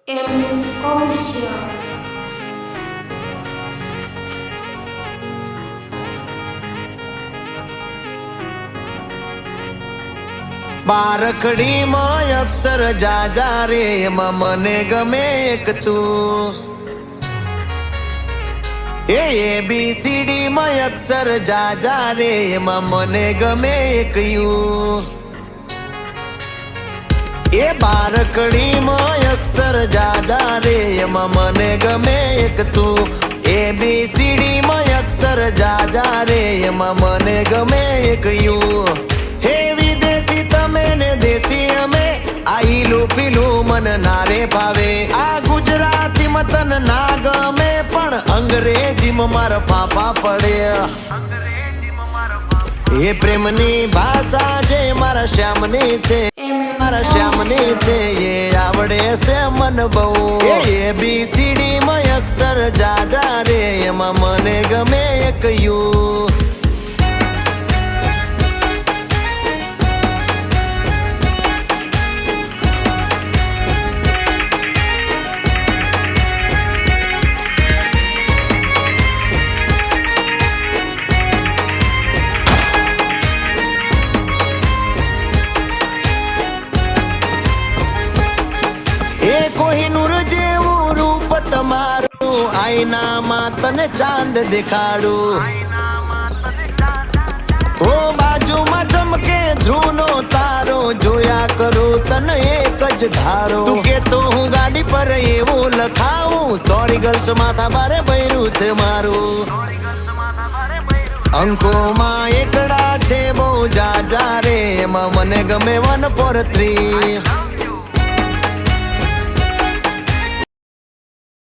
Official. બારખડી માં અક્ષર જાજા રે એમાં મને ગમે એક તું ABCD માં અક્ષર જાજા રે એમાં મને ગમે એક યુ બારખડી માં અક્ષર જાજા રે એમાં મને ગમે એક તું ABCD માં અક્ષર જાજા રે એમાં મને ગમે એક યુ દેશી અમે આઈલું પીલું મન નારે ભાવે આ ગુજરાતી મતન ના ગમે પણ અંગ્રેજીમાં મારા પાપા પડે એ પ્રેમની ભાષા જે મારા શ્યામની છે એ આવડે છે મન બહુ ABCD માં અક્ષર જાજા રે એમાં મને ગમે એક યુ કોહિનૂર જેવું રૂપ તમારું આઈનામાં તને ચાંદ દેખાડું ઓ બાજુમાં ચમકે ધ્રુવનો તારો જોયા કરું તને એક જ ધારો તું કે તો હું ગાડી પર એવું લખાવું સોરી ગર્લ્સ માથા બારે બૈરું છે મારું અંકોમાં એકડા છે બહુ જાજા રે એમાં મને ગમે 1 4 3